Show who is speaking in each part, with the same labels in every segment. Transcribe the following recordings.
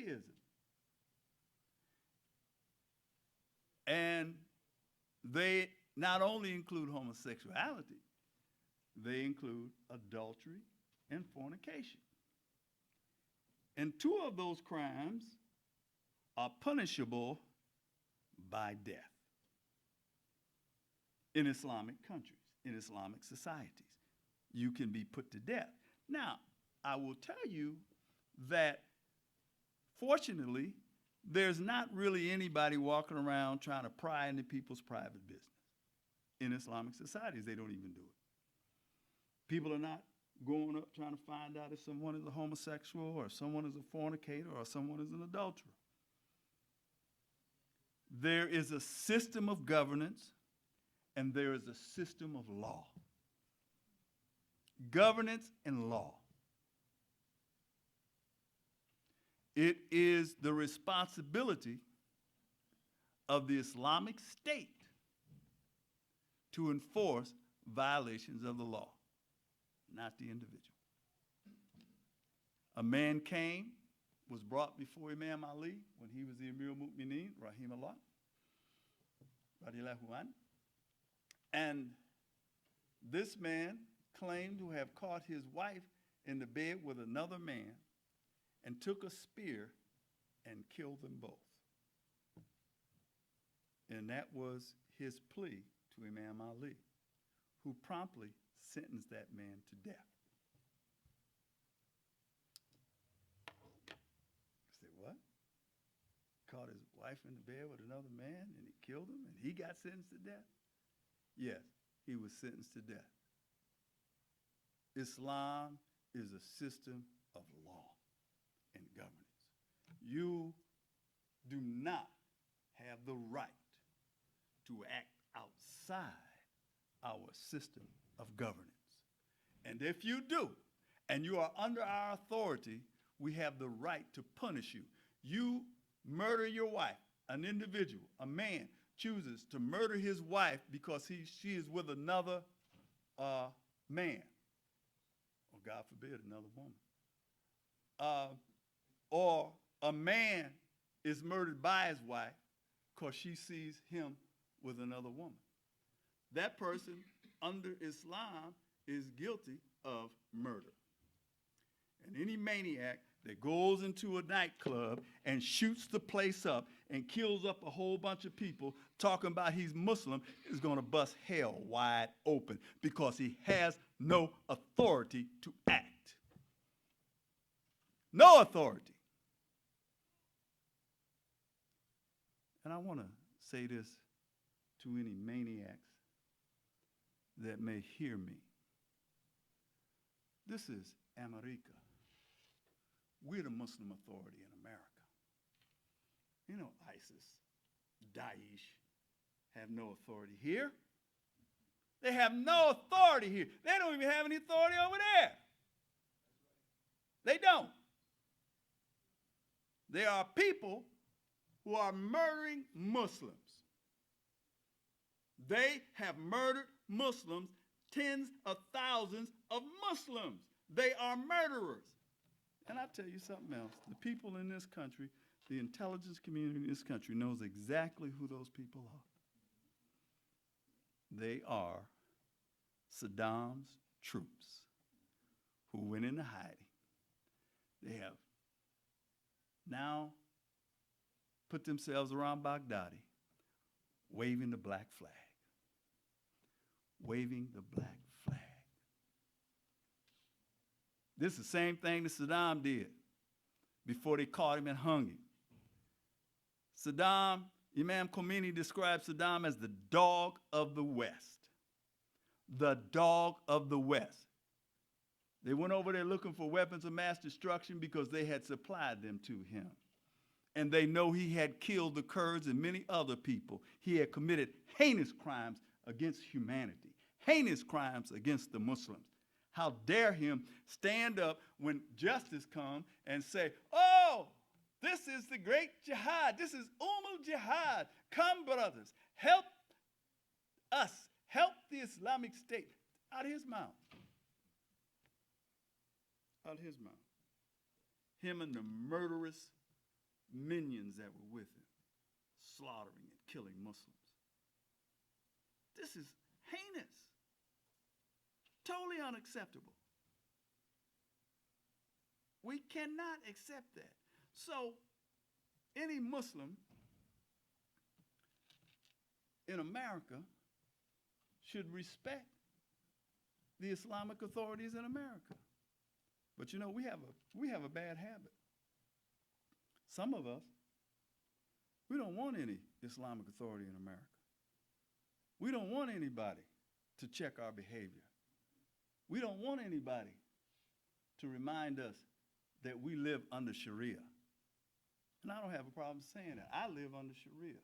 Speaker 1: Judaism. And they not only include homosexuality, they include adultery and fornication. And two of those crimes are punishable by death in Islamic countries, in Islamic societies. You can be put to death. Now, I will tell you that fortunately, there's not really anybody walking around trying to pry into people's private business. In Islamic societies, they don't even do it. People are not going up trying to find out if someone is a homosexual or someone is a fornicator or someone is an adulterer. There is a system of governance and there is a system of law. Governance and law. It is the responsibility of the Islamic State to enforce violations of the law, not the individual. A man came, was brought before Imam Ali when he was the Amir al-Mu'mineen, rahimahullah, radiyallahu anhu, and this man claimed to have caught his wife in the bed with another man and took a spear and killed them both. And that was his plea to Imam Ali, who promptly sentenced that man to death. I said, what? Caught his wife in the bed with another man and he killed him and he got sentenced to death? Yes, he was sentenced to death. Islam is a system of law and governance. You do not have the right to act outside our system of governance. And if you do, and you are under our authority, we have the right to punish you. You murder your wife, an individual, a man chooses to murder his wife because she is with another man, or God forbid, another woman. Or a man is murdered by his wife because she sees him with another woman. That person under Islam is guilty of murder. And any maniac that goes into a nightclub and shoots the place up and kills up a whole bunch of people talking about he's Muslim is going to bust hell wide open because he has no authority to act. No authority. And I want to say this to any maniacs that may hear me. This is America. We're the Muslim authority in America. You know, ISIS, Daesh have no authority here. They have no authority here. They don't even have any authority over there. They don't. There are people who are murdering Muslims. They have murdered Muslims, tens of thousands of Muslims. They are murderers. And I'll tell you something else. The people in this country, the intelligence community in this country knows exactly who those people are. They are Saddam's troops who went into hiding. They have now put themselves around Baghdadi, waving the black flag. Waving the black flag. This is the same thing that Saddam did before they caught him and hung him. Saddam, Imam Khomeini described Saddam as the dog of the West. The dog of the West. They went over there looking for weapons of mass destruction because they had supplied them to him. And they know he had killed the Kurds and many other people. He had committed heinous crimes against humanity, heinous crimes against the Muslims. How dare him stand up when justice comes and say, oh, this is the great jihad. This is Jihad. Come, brothers, help us. Help the Islamic State. Out of his mouth. Out of his mouth. Him and the murderous minions that were with him, slaughtering and killing Muslims. This is heinous, totally unacceptable. We cannot accept that. So any Muslim in America should respect the Islamic authorities in America. But you know, we have a bad habit. Some of us, we don't want any Islamic authority in America. We don't want anybody to check our behavior. We don't want anybody to remind us that we live under Sharia. And I don't have a problem saying that. I live under Sharia.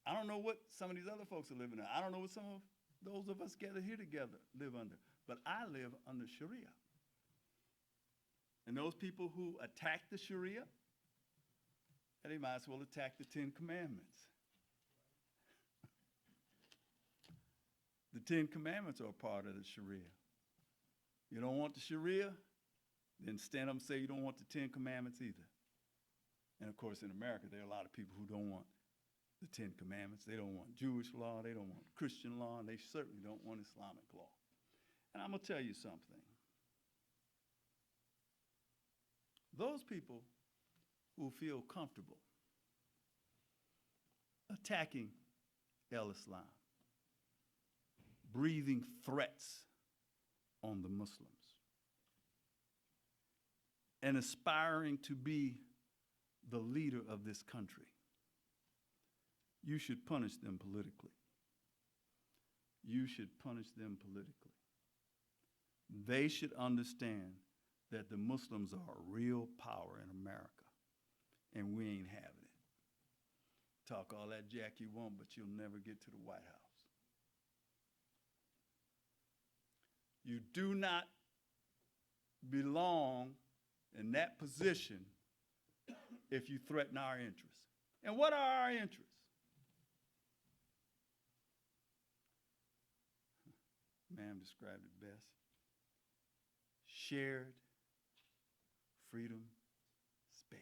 Speaker 1: I don't know what some of these other folks are living under. I don't know what some of those of us gathered here together live under. But I live under Sharia. And those people who attack the Sharia, they might as well attack the 10 Commandments. The 10 Commandments are a part of the Sharia. You don't want the Sharia, then stand up and say you don't want the 10 Commandments either. And of course, in America, there are a lot of people who don't want the 10 Commandments. They don't want Jewish law. They don't want Christian law. And they certainly don't want Islamic law. And I'm going to tell you something. Those people who feel comfortable attacking Islam, breathing threats on the Muslims, and aspiring to be the leader of this country, you should punish them politically. You should punish them politically. They should understand that the Muslims are a real power in America, and we ain't having it. Talk all that jack you want, but you'll never get to the White House. You do not belong in that position if you threaten our interests. And what are our interests? Ma'am described it best. Shared freedom space.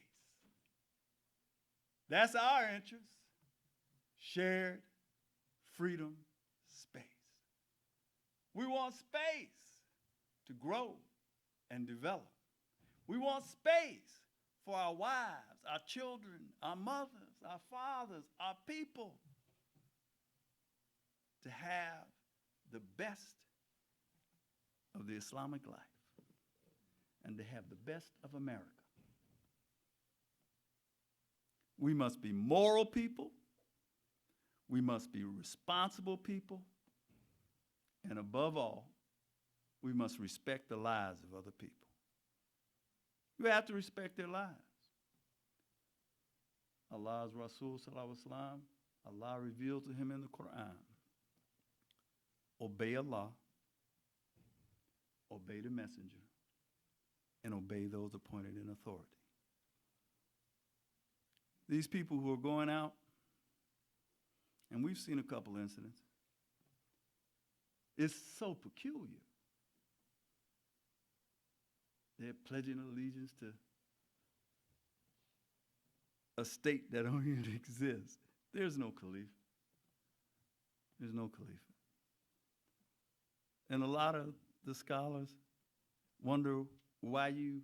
Speaker 1: That's our interest. Shared freedom space. We want space to grow and develop. We want space for our wives, our children, our mothers, our fathers, our people to have the best of the Islamic life and to have the best of America. We must be moral people. We must be responsible people. And above all, we must respect the lives of other people. You have to respect their lives. Allah's Rasul sallallahu alaihi wasallam, Allah revealed to him in the Quran, obey Allah, obey the messenger, and obey those appointed in authority. These people who are going out, and we've seen a couple incidents, it's so peculiar. They're pledging allegiance to a state that don't even exist. There's no caliph. There's no caliph. And a lot of the scholars wonder why you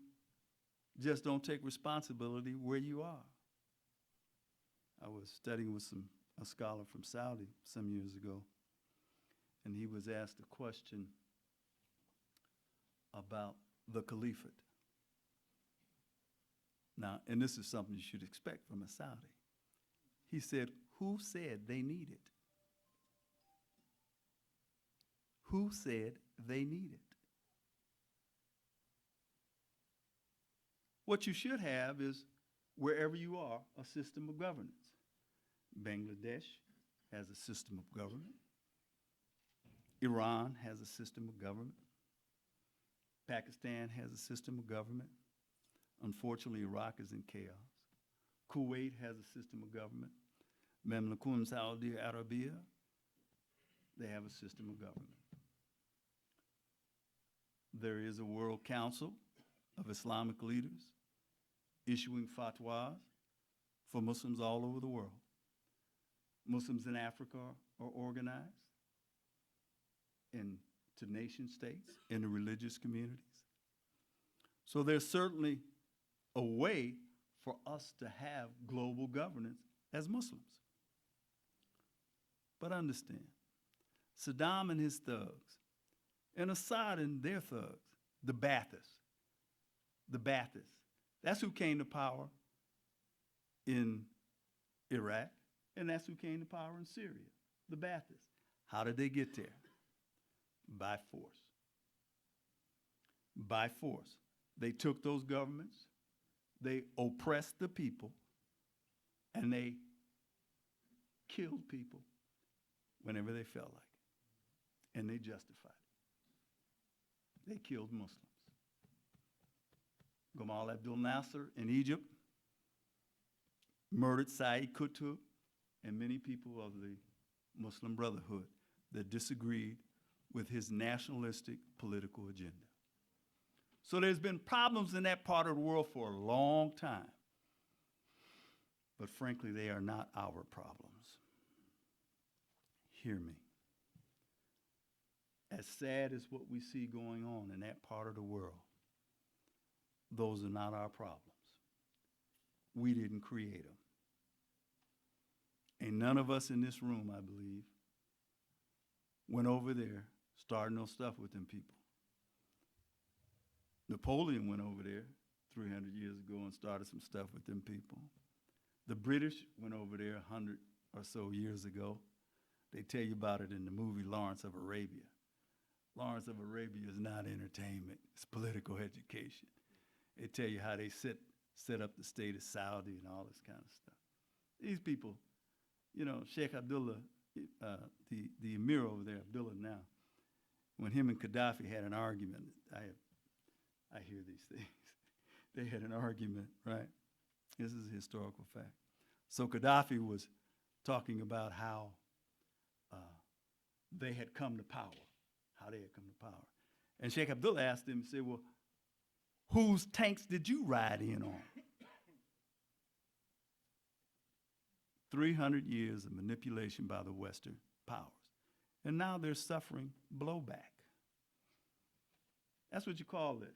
Speaker 1: just don't take responsibility where you are. I was studying with a scholar from Saudi some years ago, and he was asked a question about the caliphate. Now, and this is something you should expect from a Saudi. He said, who said they need it? Who said they need it? What you should have is, wherever you are, a system of governance. Bangladesh has a system of government. Iran has a system of government. Pakistan has a system of government. Unfortunately, Iraq is in chaos. Kuwait has a system of government. Mamlakun Saudi Arabia, they have a system of government. There is a World Council of Islamic leaders. issuing fatwas for Muslims all over the world. Muslims in Africa are organized into nation states, into religious communities. So there's certainly a way for us to have global governance as Muslims. But understand, Saddam and his thugs, and Assad and their thugs, the Baathists, that's who came to power in Iraq, and that's who came to power in Syria, the Baathists. How did they get there? By force. By force. They took those governments, they oppressed the people, and they killed people whenever they felt like it. And they justified it. They killed Muslims. Gamal Abdel Nasser in Egypt murdered Saeed Qutb and many people of the Muslim Brotherhood that disagreed with his nationalistic political agenda. So there's been problems in that part of the world for a long time. But frankly, they are not our problems. Hear me. As sad as what we see going on in that part of the world, those are not our problems. We didn't create them. And none of us in this room, I believe, went over there starting no stuff with them people. Napoleon went over there 300 years ago and started some stuff with them people. The British went over there 100 or so years ago. They tell you about it in the movie Lawrence of Arabia. Lawrence of Arabia is not entertainment, it's political education. They tell you how they set up the state of Saudi and all this kind of stuff. These people, you know, Sheikh Abdullah, the emir over there, Abdullah now, when him and Gaddafi had an argument, I hear these things. They had an argument, right? This is a historical fact. So Gaddafi was talking about how they had come to power, And Sheikh Abdullah asked him, he said, well, whose tanks did you ride in on? 300 years of manipulation by the Western powers. And now they're suffering blowback. That's what you call this.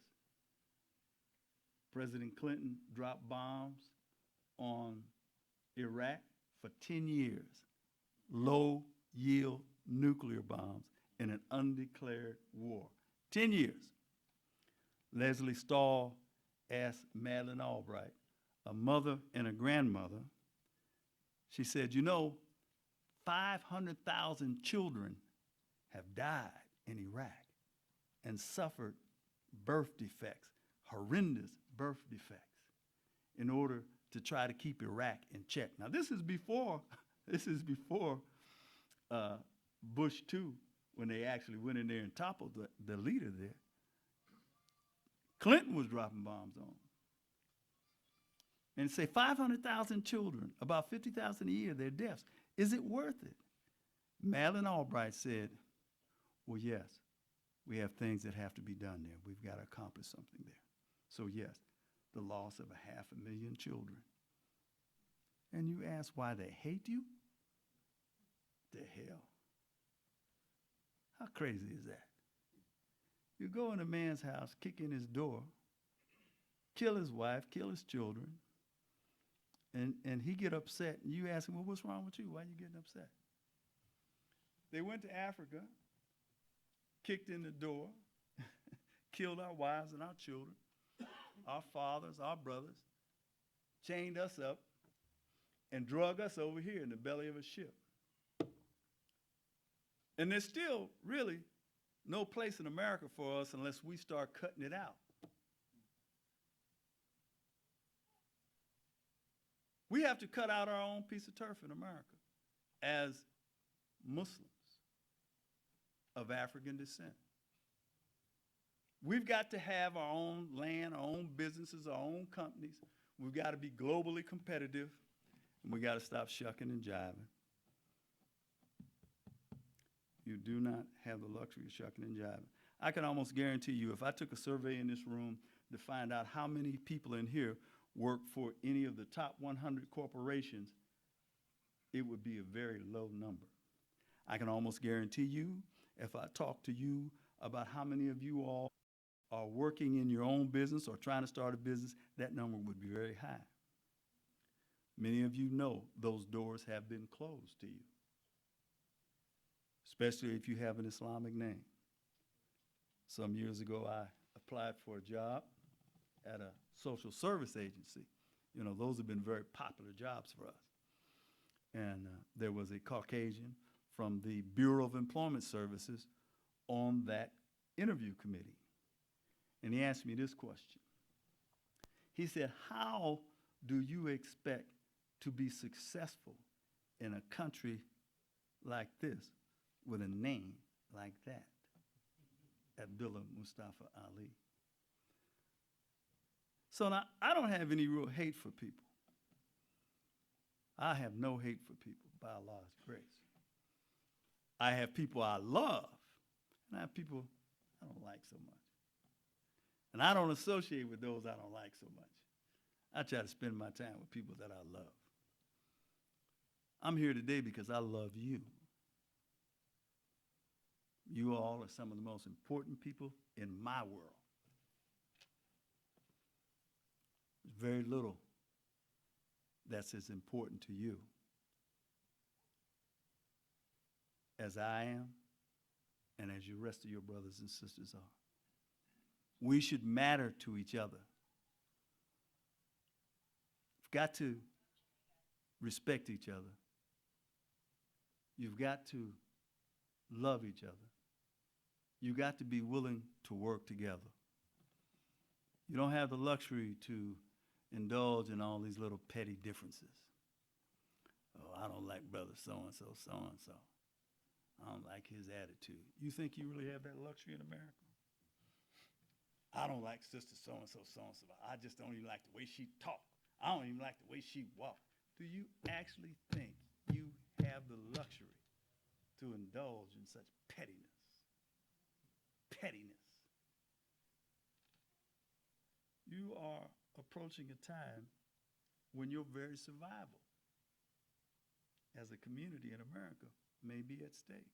Speaker 1: President Clinton dropped bombs on Iraq for 10 years. Low-yield nuclear bombs in an undeclared war. 10 years. Leslie Stahl asked Madeleine Albright, a mother and a grandmother, she said, you know, 500,000 children have died in Iraq and suffered birth defects, horrendous birth defects, in order to try to keep Iraq in check. Now, this is before Bush II, when they actually went in there and toppled the leader there. Clinton was dropping bombs on them. And say 500,000 children, about 50,000 a year, their deaths. Is it worth it? Madeleine Albright said, well, yes, we have things that have to be done there. We've got to accomplish something there. So yes, the loss of 500,000 children. And you ask why they hate you? The hell? How crazy is that? You go in a man's house, kick in his door, kill his wife, kill his children, and he get upset, and you ask him, well, what's wrong with you? Why are you getting upset? They went to Africa, kicked in the door, killed our wives and our children, our fathers, our brothers, chained us up, and drug us over here in the belly of a ship. And there's still really no place in America for us unless we start cutting it out. We have to cut out our own piece of turf in America as Muslims of African descent. We've got to have our own land, our own businesses, our own companies. We've got to be globally competitive, and we got to stop shucking and jiving. You do not have the luxury of shucking and jiving. I can almost guarantee you, if I took a survey in this room to find out how many people in here work for any of the top 100 corporations, it would be a very low number. I can almost guarantee you, if I talk to you about how many of you all are working in your own business or trying to start a business, that number would be very high. Many of you know those doors have been closed to you, especially if you have an Islamic name. Some years ago, I applied for a job at a social service agency. You know, those have been very popular jobs for us. And there was a Caucasian from the Bureau of Employment Services on that interview committee. And he asked me this question. He said, how do you expect to be successful in a country like this with a name like that? Imam Mustafa Ali. So now, I don't have any real hate for people. I have no hate for people, by Allah's grace. I have people I love, and I have people I don't like so much. And I don't associate with those I don't like so much. I try to spend my time with people that I love. I'm here today because I love you. You all are some of the most important people in my world. There's very little that's as important to you as I am and as the rest of your brothers and sisters are. We should matter to each other. You've got to respect each other. You've got to love each other. You've got to be willing to work together. You don't have the luxury to indulge in all these little petty differences. Oh, I don't like brother so-and-so, so-and-so. I don't like his attitude. You think you really have that luxury in America? I don't like sister so-and-so, so-and-so. I just don't even like the way she talked. I don't even like the way she walked. Do you actually think you have the luxury to indulge in such pettiness? Pettiness. You are approaching a time when your very survival as a community in America may be at stake.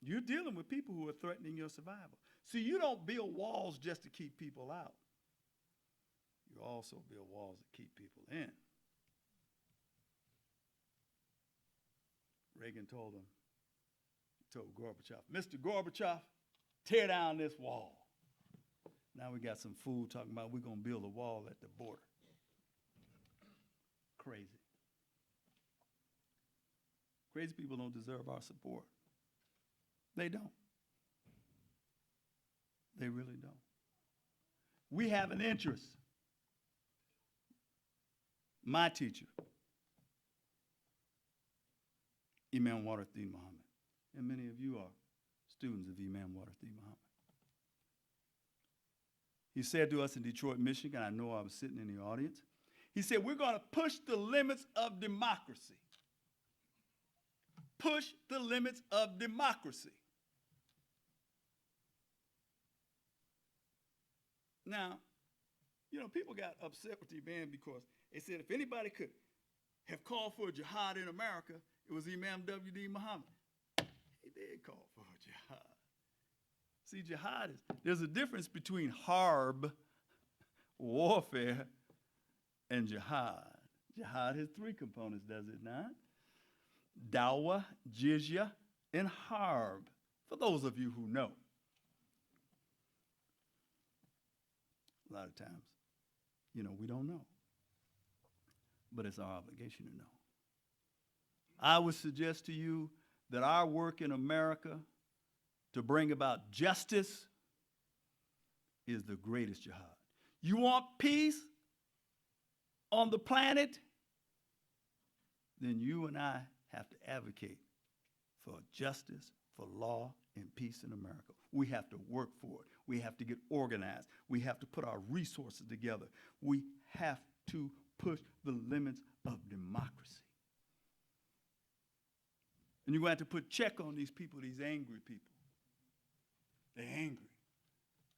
Speaker 1: You're dealing with people who are threatening your survival. See, you don't build walls just to keep people out. You also build walls to keep people in. Reagan told Gorbachev, Mr. Gorbachev, tear down this wall. Now we got some fool talking about we're going to build a wall at the border. Crazy. Crazy people don't deserve our support. They don't. They really don't. We have an interest. My teacher, Imam Muhammad, and many of you are students of Imam Muhammad. He said to us in Detroit, Michigan, I know I was sitting in the audience, he said, we're going to push the limits of democracy. Push the limits of democracy. Now, you know, people got upset with the man because they said if anybody could have called for a jihad in America, it was Imam W.D. Muhammad. He did call for a jihad. See, jihad there's a difference between harb, warfare, and jihad. Jihad has three components, does it not? Dawah, jizya, and harb, for those of you who know. A lot of times, you know, we don't know. But it's our obligation to know. I would suggest to you that our work in America to bring about justice is the greatest jihad. You want peace on the planet? Then you and I have to advocate for justice, for law, and peace in America. We have to work for it. We have to get organized. We have to put our resources together. We have to push the limits of democracy. And you're going to have to put check on these people, these angry people. They're angry.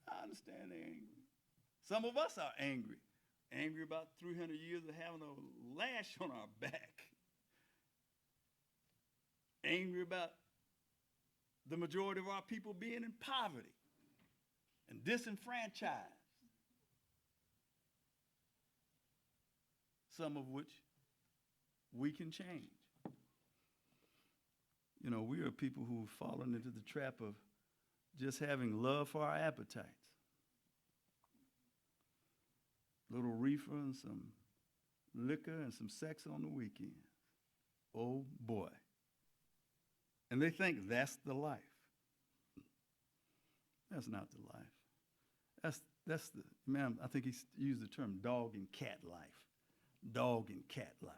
Speaker 1: I understand they're angry. Some of us are angry. Angry about 300 years of having a lash on our back. Angry about the majority of our people being in poverty and disenfranchised. Some of which we can change. You know, we are people who've fallen into the trap of just having love for our appetites. Little reefer and some liquor and some sex on the weekend. Oh boy. And they think that's the life. That's not the life. That's the, man, I think he used the term dog and cat life. Dog and cat life.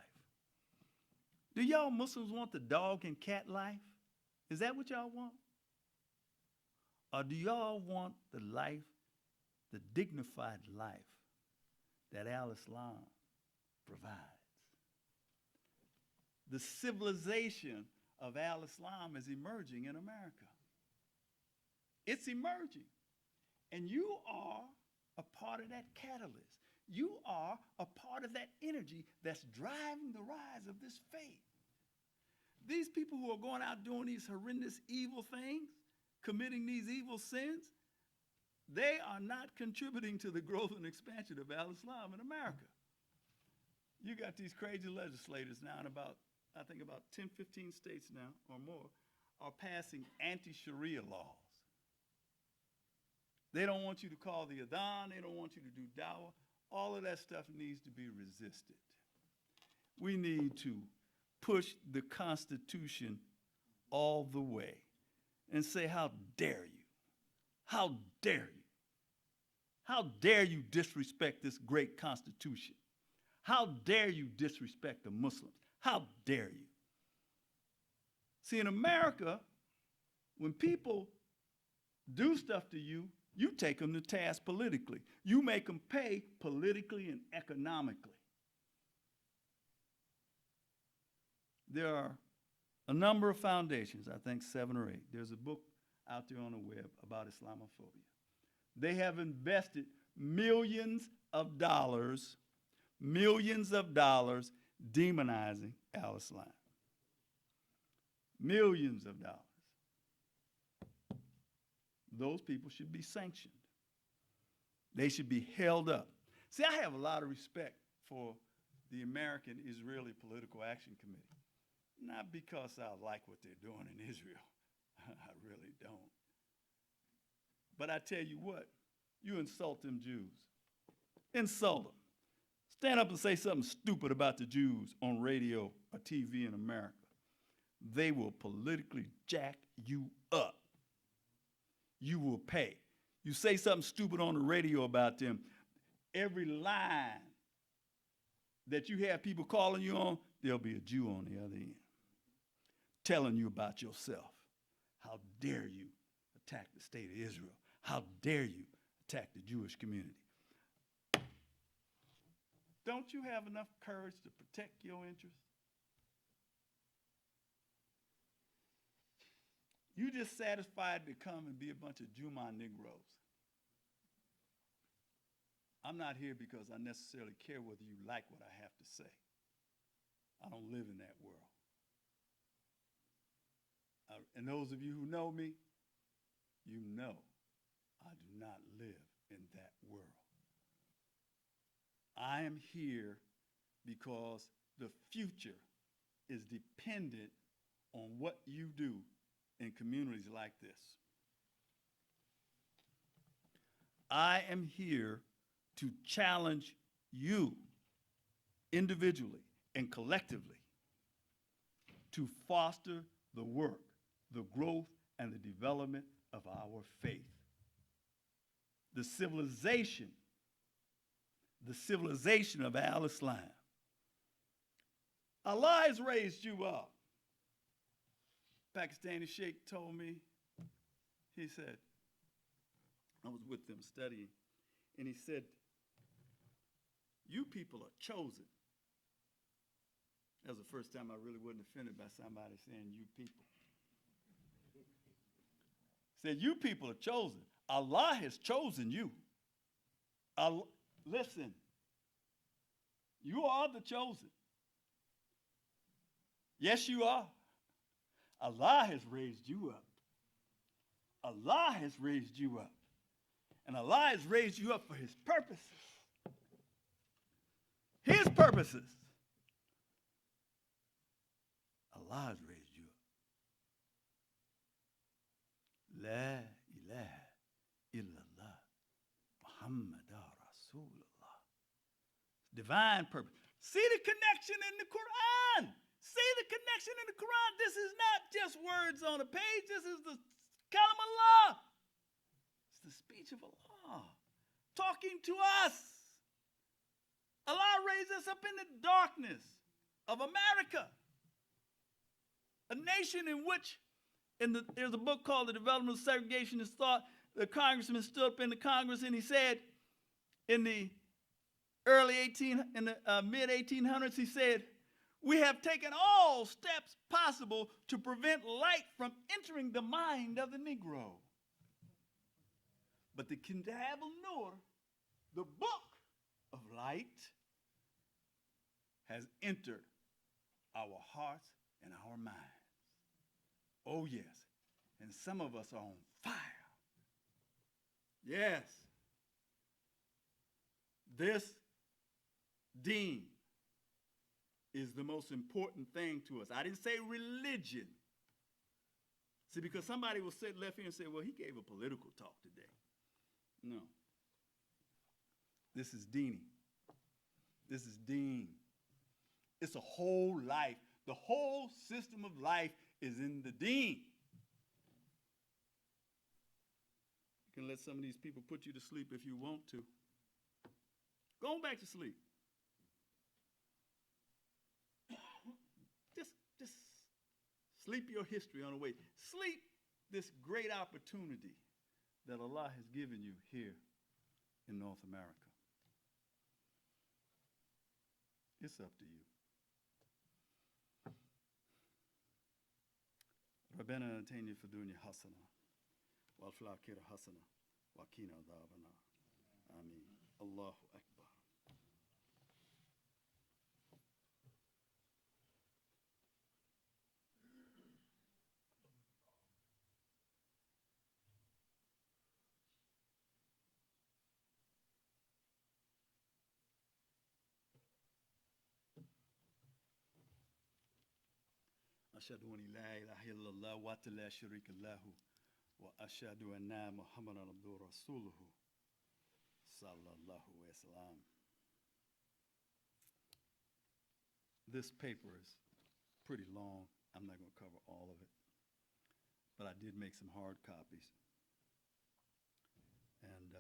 Speaker 1: Do y'all Muslims want the dog and cat life? Is that what y'all want? Or do y'all want the life, the dignified life that Al-Islam provides? The civilization of Al-Islam is emerging in America. It's emerging. And you are a part of that catalyst. You are a part of that energy that's driving the rise of this faith. These people who are going out doing these horrendous evil things, committing these evil sins, they are not contributing to the growth and expansion of Al-Islam in America. You got these crazy legislators now in about 10, 15 states now or more are passing anti-Sharia laws. They don't want you to call the adhan. They don't want you to do dawah. All of that stuff needs to be resisted. We need to push the Constitution all the way and say, how dare you? How dare you? How dare you disrespect this great Constitution? How dare you disrespect the Muslims? How dare you? See, in America, when people do stuff to you, you take them to task politically. You make them pay politically and economically. There are a number of foundations, I think 7 or 8. There's a book out there on the web about Islamophobia. They have invested millions of dollars demonizing Al-Islam. Millions of dollars. Those people should be sanctioned. They should be held up. See, I have a lot of respect for the American Israeli Political Action Committee. Not because I like what they're doing in Israel. I really don't. But I tell you what, you insult them Jews. Insult them. Stand up and say something stupid about the Jews on radio or TV in America. They will politically jack you up. You will pay. You say something stupid on the radio about them, every line that you have people calling you on, there'll be a Jew on the other end telling you about yourself. How dare you attack the state of Israel? How dare you attack the Jewish community? Don't you have enough courage to protect your interests? You just satisfied to come and be a bunch of Juma Negroes. I'm not here because I necessarily care whether you like what I have to say. I don't live in that world. And those of you who know me, you know I do not live in that world. I am here because the future is dependent on what you do in communities like this. I am here to challenge you individually and collectively to foster the work, the growth, and the development of our faith. The civilization of Al-Islam. Allah has raised you up. Pakistani sheikh told me, he said, I was with them studying, and he said, you people are chosen. That was the first time I really wasn't offended by somebody saying you people. He said, you people are chosen. Allah has chosen you. Listen, you are the chosen. Yes, you are. Allah has raised you up. Allah has raised you up. And Allah has raised you up for his purposes. His purposes. Allah has raised you up. La ilaha illallah Muhammadur Rasulullah. Divine purpose. See the connection in the Quran. See the connection in the Quran. This is not just words on a page. This is the kalam Allah. It's the speech of Allah talking to us. Allah raised us up in the darkness of America, a nation in which, there's a book called The Development of Segregationist Thought. The congressman stood up in the Congress and he said, in the mid 1800s, he said, "We have taken all steps possible to prevent light from entering the mind of the Negro. But the Kitab al-Nur, the book of light, has entered our hearts and our minds." Oh, yes. And some of us are on fire. Yes. This deen is the most important thing to us. I didn't say religion. See, because somebody will sit left here and say, well, he gave a political talk today. No. This is deen. This is deen. It's a whole life. The whole system of life is in the deen. You can let some of these people put you to sleep if you want to. Go back to sleep. Just sleep your history on the way. Sleep this great opportunity that Allah has given you here in North America. It's up to you. ربنا آتنا في الدنيا حسنة وفي الآخرة حسنة وقنا عذاب النار. آمين. الله أكبر. أشهد أن لا إله إلا الله وحده لا شريك له وأشهد أن محمدا عبده ورسوله صلى الله عليه وسلم. This paper is pretty long. I'm not going to cover all of it, but I did make some hard copies. And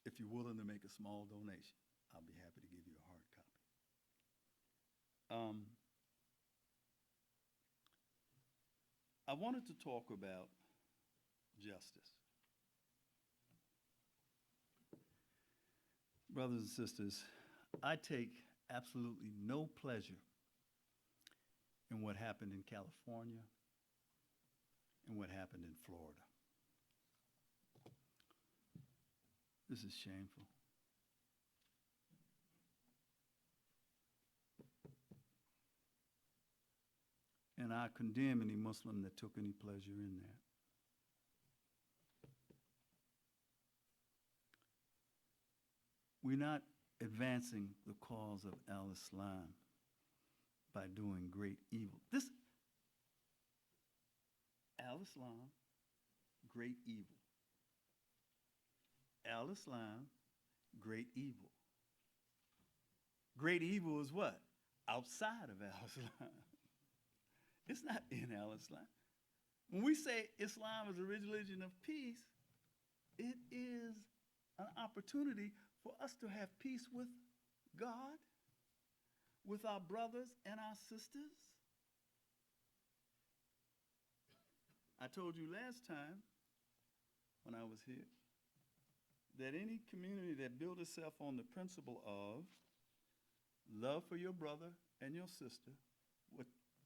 Speaker 1: if you're willing to make a small donation, I'll be happy to give you a hard copy. I wanted to talk about justice. Brothers and sisters, I take absolutely no pleasure in what happened in California and what happened in Florida. This is shameful. And I condemn any Muslim that took any pleasure in that. We're not advancing the cause of al-Islam by doing great evil. This al-Islam, great evil. Al-Islam, great evil. Great evil is what? Outside of al-Islam. It's not in al-Islam. When we say Islam is a religion of peace, it is an opportunity for us to have peace with God, with our brothers and our sisters. I told you last time when I was here that any community that builds itself on the principle of love for your brother and your sister,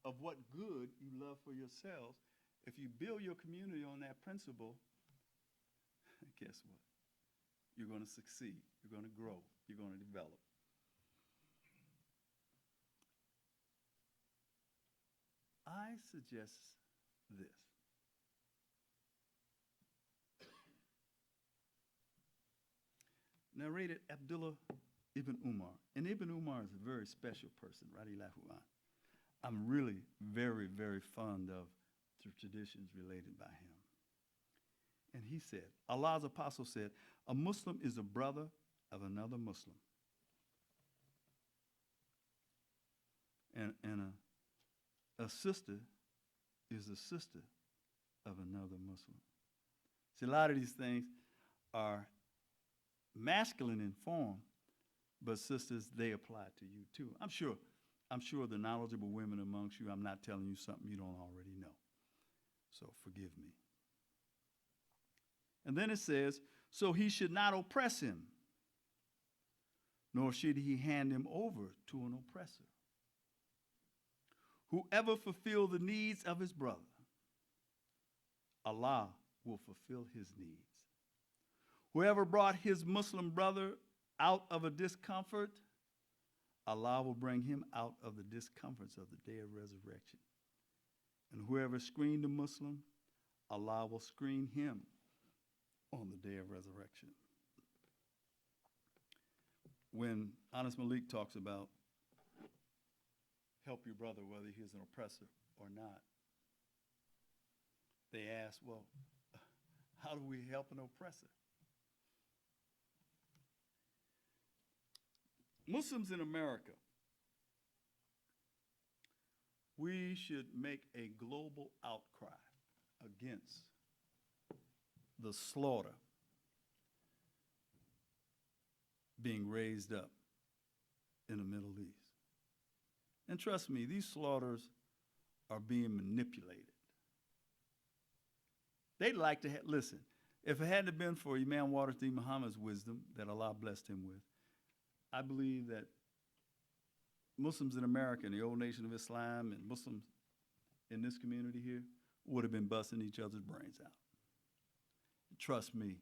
Speaker 1: of what good you love for yourselves, if you build your community on that principle, guess what? you're going to succeed, you're going to grow, you're going to develop. I suggest this. Narrated Abdullah ibn Umar. And Ibn Umar is a very special person, radiallahu anh. I'm really very, very fond of the traditions related by him. And he said, Allah's apostle said, a Muslim is a brother of another Muslim. And a sister is a sister of another Muslim. See, a lot of these things are masculine in form, but sisters, they apply to you too. I'm sure the knowledgeable women amongst you, I'm not telling you something you don't already know. So forgive me. And then it says, so he should not oppress him, nor should he hand him over to an oppressor. Whoever fulfill the needs of his brother, Allah will fulfill his needs. Whoever brought his Muslim brother out of a discomfort, Allah will bring him out of the discomforts of the day of resurrection. And whoever screened a Muslim, Allah will screen him on the day of resurrection. When Anas Malik talks about help your brother whether he's an oppressor or not, they ask, well, how do we help an oppressor? Muslims in America, we should make a global outcry against the slaughter being raised up in the Middle East. And trust me, these slaughters are being manipulated. They'd like to listen, if it hadn't been for Imam Muhammad's wisdom that Allah blessed him with, I believe that Muslims in America and the old nation of Islam and Muslims in this community here would have been busting each other's brains out. Trust me,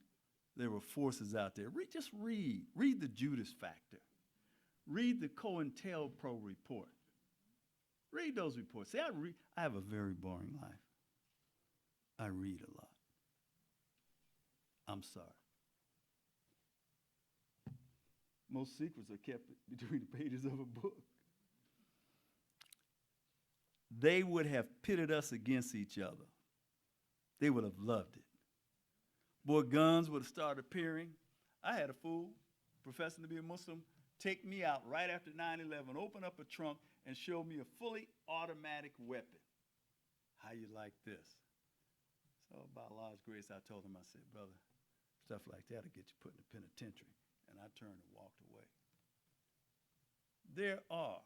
Speaker 1: there were forces out there. Just read the Judas Factor. Read the COINTELPRO report. Read those reports. See, I have a very boring life. I read a lot. I'm sorry. Most secrets are kept between the pages of a book. They would have pitted us against each other. They would have loved it. Boy, guns would have started appearing. I had a fool professing to be a Muslim take me out right after 9/11, open up a trunk, and show me a fully automatic weapon. How you like this? So by Allah's grace, I told him, I said, brother, stuff like that will get you put in the penitentiary. And I turned and walked away. There are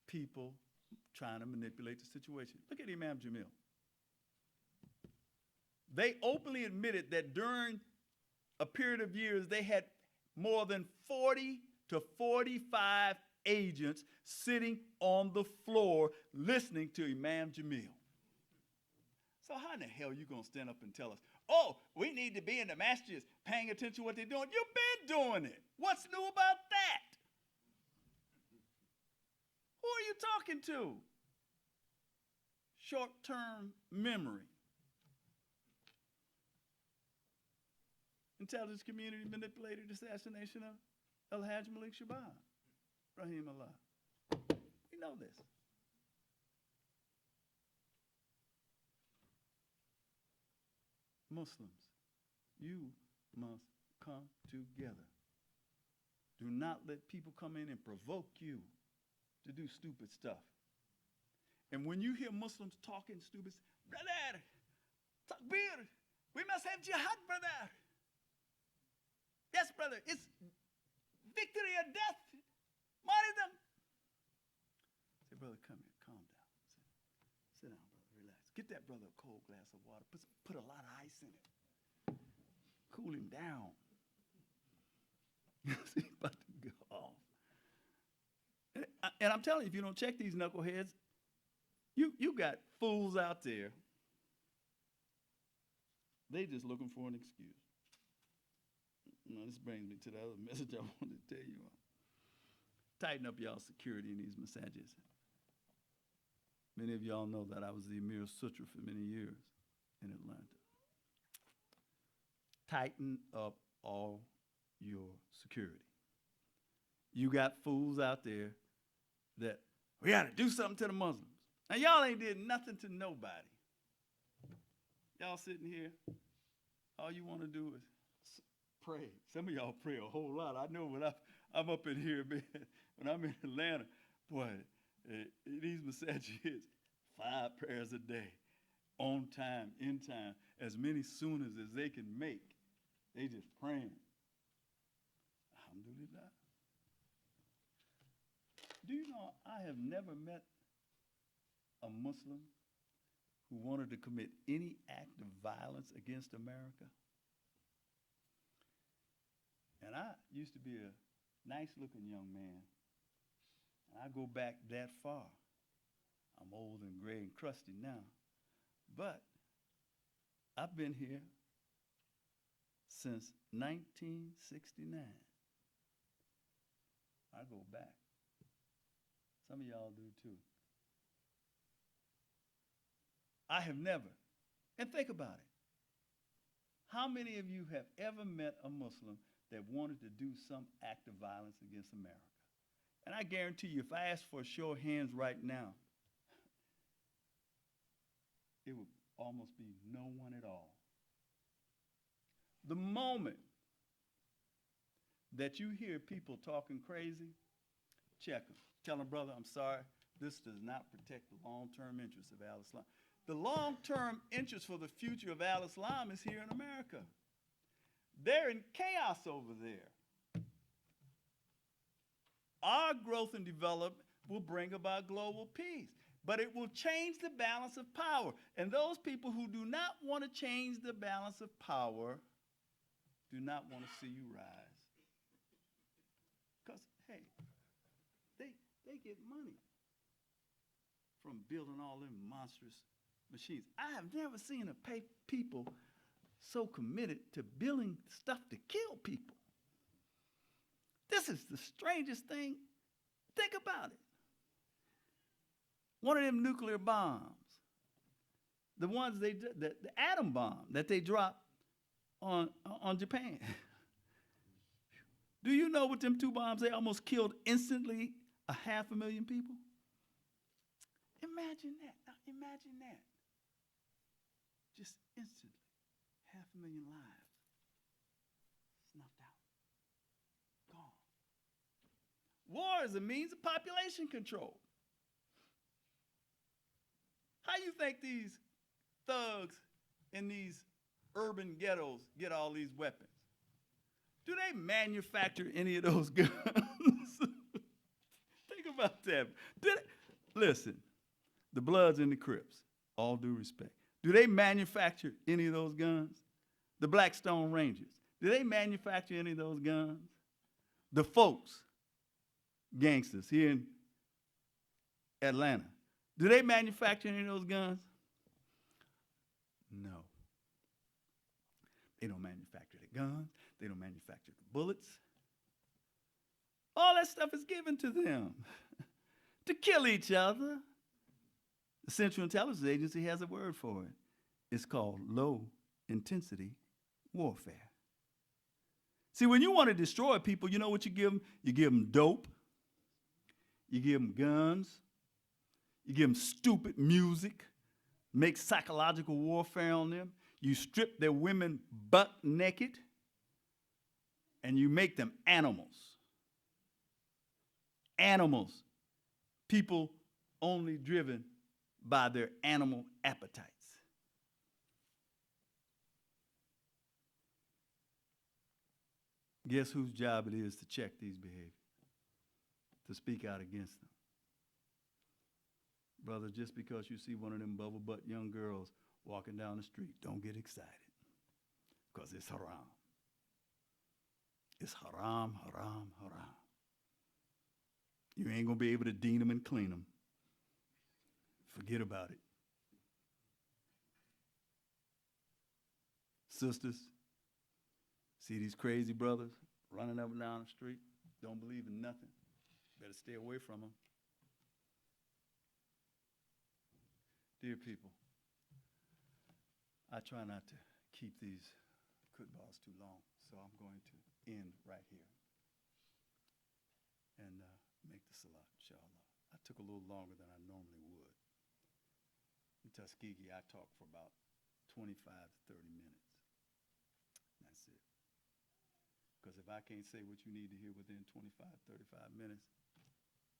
Speaker 1: people trying to manipulate the situation. Look at Imam Jamil. They openly admitted that during a period of years, they had more than 40 to 45 agents sitting on the floor listening to Imam Jamil. So how in the hell are you going to stand up and tell us, oh, we need to be in the masjids paying attention to what they're doing? You've been doing it. What's new about that? Who are you talking to? Short-term memory. Intelligence community manipulated the assassination of Al-Hajj Malik Shaban, rahimahullah. We know this. Muslims, you must come together. Do not let people come in and provoke you to do stupid stuff. And when you hear Muslims talking stupid, brother, takbir, we must have jihad, brother. Yes, brother, it's victory or death. Martyrdom. Say, brother, come here, calm down. Sit down, brother, relax. Get that brother a cold glass of water. Put a lot of ice in it. Cool him down. He's about to go off. And I'm telling you, if you don't check these knuckleheads, you got fools out there They just looking for an excuse. Now, this brings me to the other message I wanted to tell you all. Tighten up y'all security in these massages. Many of y'all know that I was the Emir Sutra for many years in Atlanta. Tighten up all your security. You got fools out there that we got to do something to the Muslims. Now, y'all ain't did nothing to nobody. Y'all sitting here, all you want to do is pray. Some of y'all pray a whole lot. I know when I'm up in here, man, when I'm in Atlanta, boy, these massages, 5 prayers a day, on time, in time, as many sooners as they can make. They just praying. Alhamdulillah. Do you know I have never met a Muslim who wanted to commit any act of violence against America? And I used to be a nice-looking young man. And I go back that far. I'm old and gray and crusty now. But I've been here since 1969. I go back. Some of y'all do too. I have never, and think about it. How many of you have ever met a Muslim that wanted to do some act of violence against America? And I guarantee you, if I asked for a show of hands right now, it would almost be no one at all. The moment that you hear people talking crazy, check them. Tell them, brother, I'm sorry, this does not protect the long-term interests of Al-Islam. The long-term interest for the future of Al-Islam is here in America. They're in chaos over there. Our growth and development will bring about global peace, but it will change the balance of power. And those people who do not want to change the balance of power do not want to see you rise. Because, hey, they get money from building all them monstrous machines. I have never seen people so committed to building stuff to kill people. This is the strangest thing. Think about it. One of them nuclear bombs, the ones the atom bomb that they dropped on Japan. Do you know with them 2 bombs, they almost killed instantly 500,000 people? Imagine that. Now imagine that. Just instantly, 500,000 lives snuffed out, gone. War is a means of population control. How you think these thugs in these urban ghettos get all these weapons? Do they manufacture any of those guns? Think about that. Listen, the Bloods and the Crips, all due respect. Do they manufacture any of those guns? The Blackstone Rangers, do they manufacture any of those guns? The folks, gangsters here in Atlanta, do they manufacture any of those guns? No. They don't manufacture the guns. They don't manufacture the bullets. All that stuff is given to them to kill each other. The Central Intelligence Agency has a word for it. It's called low-intensity warfare. See, when you want to destroy people, you know what you give them? You give them dope. You give them guns. You give them stupid music. Make psychological warfare on them. You strip their women butt naked. And you make them animals. Animals. People only driven by their animal appetites. Guess whose job it is to check these behaviors, to speak out against them? Brother, just because you see one of them bubble butt young girls walking down the street, don't get excited, because it's haram. It's haram, haram, haram. You ain't going to be able to dean them and clean them. Forget about it. sisters, see these crazy brothers running up and down the street, don't believe in nothing, better stay away from them. Dear people, I try not to keep these khutbahs too long, so I'm going to end right here and make the salat, inshallah. I took a little longer than I normally would. In Tuskegee, I talk for about 25 to 30 minutes. That's it. Because if I can't say what you need to hear within 25, 35 minutes,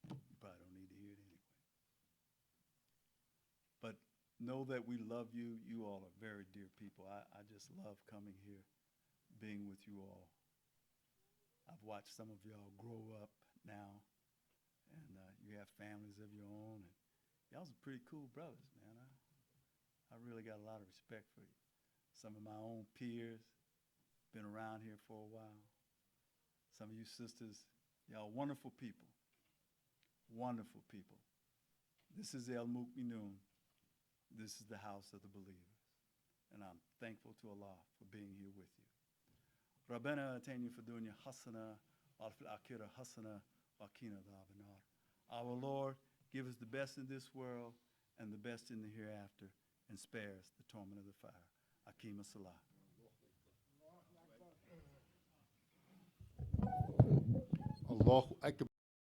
Speaker 1: you probably don't need to hear it anyway. But know that we love you. You all are very dear people. I just love coming here, being with you all. I've watched some of y'all grow up now, and you have families of your own. And y'all some pretty cool brothers, man. I really got a lot of respect for you. Some of my own peers been around here for a while. Some of you sisters, y'all wonderful people. Wonderful people. This is El Mu'minun. This is the house of the believers. And I'm thankful to Allah for being here with you. Rabbana atayni fi dunya hasana wa fil akhirah hasana wa qina adhaban nar. Our Lord, give us the best in this world and the best in the hereafter, and spare us the torment of the fire. Aqim as-salah.
Speaker 2: Allahu Akbar.